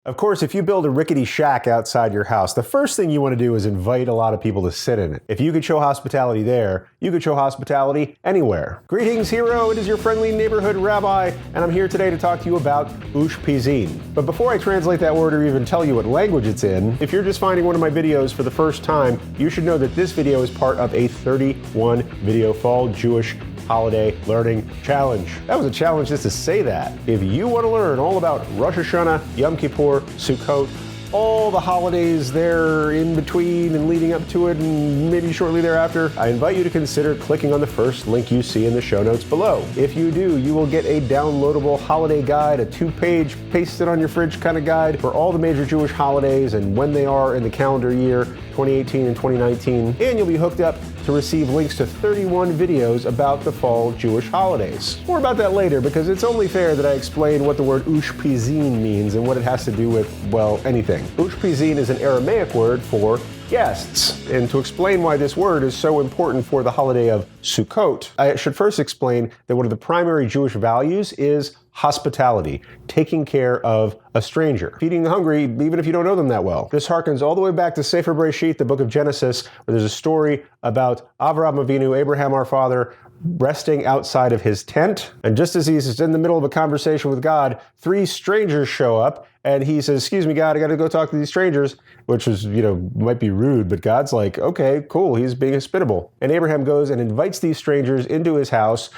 Of course, if you build a rickety shack outside your house, the first thing you want to do is invite a lot of people to sit in it. If you could show hospitality there, you could show hospitality anywhere. Greetings, hero. It is your friendly neighborhood rabbi, and I'm here today to talk to you about Ushpizin. But before I translate that word or even tell you what language it's in, if you're just finding one of my videos for the first time, you should know that this video is part of a 31 video fall Jewish holiday learning challenge. That was a challenge just to say that. If you want to learn all about Rosh Hashanah, Yom Kippur, Sukkot, all the holidays there in between and leading up to it and maybe shortly thereafter, I invite you to consider clicking on the first link you see in the show notes below. If you do, you will get a downloadable holiday guide, a 2-page paste it on your fridge kind of guide for all the major Jewish holidays and when they are in the calendar year 2018 and 2019. And you'll be hooked up to receive links to 31 videos about the fall Jewish holidays. More about that later, because it's only fair that I explain what the word Ushpizin means and what it has to do with, well, anything. Ushpizin is an Aramaic word for guests. And to explain why this word is so important for the holiday of Sukkot, I should first explain that one of the primary Jewish values is hospitality, taking care of a stranger, feeding the hungry, even if you don't know them that well. This harkens all the way back to Sefer Bereshit, the book of Genesis, where there's a story about Avraham Avinu, Abraham our father, resting outside of his tent. And just as he's in the middle of a conversation with God, 3 strangers show up and he says, "Excuse me, God, I got to go talk to these strangers," which is, might be rude, but God's like, okay, cool. He's being hospitable. And Abraham goes and invites these strangers into his house,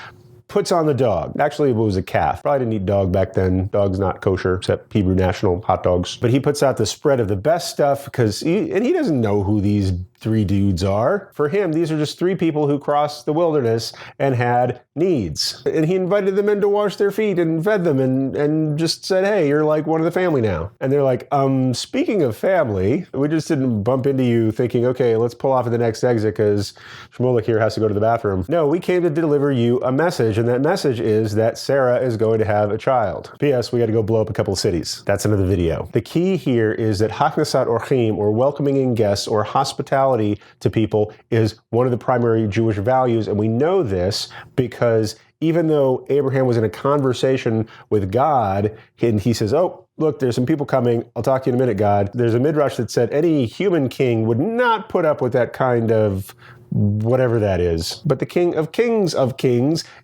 puts on the dog. Actually, it was a calf. Probably didn't eat dog back then. Dog's not kosher, except Hebrew National hot dogs. But he puts out the spread of the best stuff because he doesn't know who these 3 dudes are. For him, these are just 3 people who crossed the wilderness and had needs. And he invited them in to wash their feet and fed them and just said, "Hey, you're like one of the family now." And they're like, speaking of family, we just didn't bump into you thinking, okay, let's pull off at the next exit because Shmulik here has to go to the bathroom. No, we came to deliver you a message, and that message is that Sarah is going to have a child. P.S. We got to go blow up a couple of cities. That's another video. The key here is that Haknasat Orchim, or welcoming in guests, or hospitality to people, is one of the primary Jewish values, and we know this because even though Abraham was in a conversation with God, and he says, "Oh, look, there's some people coming. I'll talk to you in a minute, God." There's a midrash that said any human king would not put up with that kind of whatever that is. But the King of Kings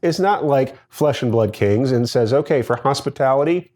is not like flesh and blood kings and says, okay, for hospitality,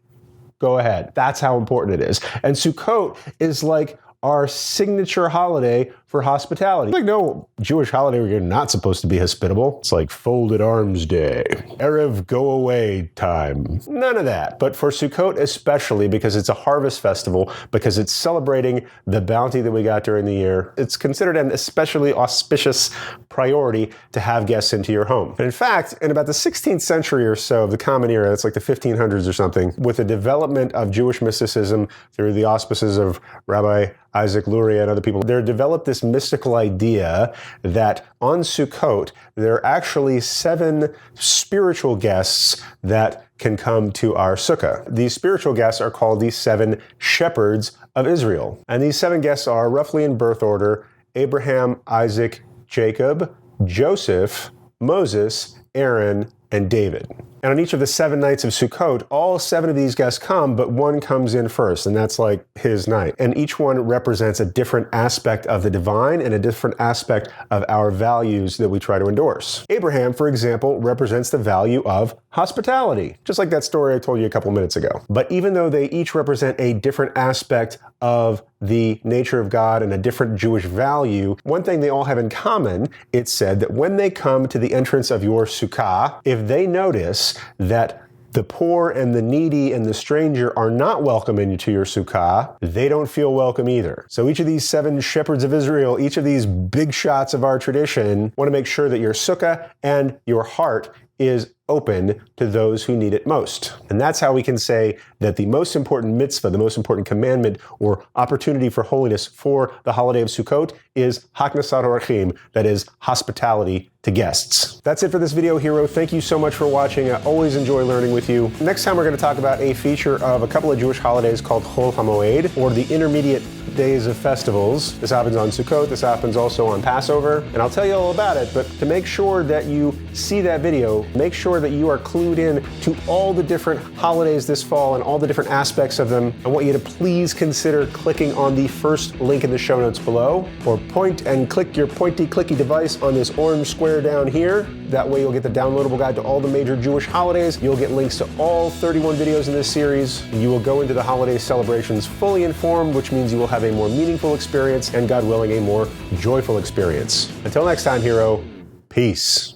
go ahead. That's how important it is. And Sukkot is like our signature holiday for hospitality. Like no Jewish holiday where you're not supposed to be hospitable. It's like folded arms day, Erev go away time. None of that. But for Sukkot especially, because it's a harvest festival, because it's celebrating the bounty that we got during the year, it's considered an especially auspicious priority to have guests into your home. And in fact, in about the 16th century or so of the Common Era, that's like the 1500s or something, with the development of Jewish mysticism through the auspices of Rabbi Isaac Luria and other people, there developed this mystical idea that on Sukkot, there are actually 7 spiritual guests that can come to our Sukkah. These spiritual guests are called the 7 shepherds of Israel. And these 7 guests are, roughly in birth order, Abraham, Isaac, Jacob, Joseph, Moses, Aaron, and David. And on each of the 7 nights of Sukkot, all 7 of these guests come, but one comes in first, and that's like his night. And each one represents a different aspect of the divine and a different aspect of our values that we try to endorse. Abraham, for example, represents the value of hospitality, just like that story I told you a couple minutes ago. But even though they each represent a different aspect of the nature of God and a different Jewish value, one thing they all have in common, it's said that when they come to the entrance of your Sukkah, if they notice that the poor and the needy and the stranger are not welcome into your Sukkah, they don't feel welcome either. So each of these 7 shepherds of Israel, each of these big shots of our tradition, want to make sure that your Sukkah and your heart is open to those who need it most. And that's how we can say that the most important mitzvah, the most important commandment or opportunity for holiness for the holiday of Sukkot is Haknasat Orchim, that is hospitality to guests. That's it for this video, hero. Thank you so much for watching. I always enjoy learning with you. Next time we're going to talk about a feature of a couple of Jewish holidays called Chol HaMoed, or the intermediate days of festivals. This happens on Sukkot, this happens also on Passover, and I'll tell you all about it, but to make sure that you see that video, make sure that you are clued in to all the different holidays this fall and all all the different aspects of them, I want you to please consider clicking on the first link in the show notes below, or point and click your pointy clicky device on this orange square down here. That way you'll get the downloadable guide to all the major Jewish holidays. You'll get links to all 31 videos in this series. You will go into the holiday celebrations fully informed, which means you will have a more meaningful experience and, God willing, a more joyful experience. Until next time, hero, peace.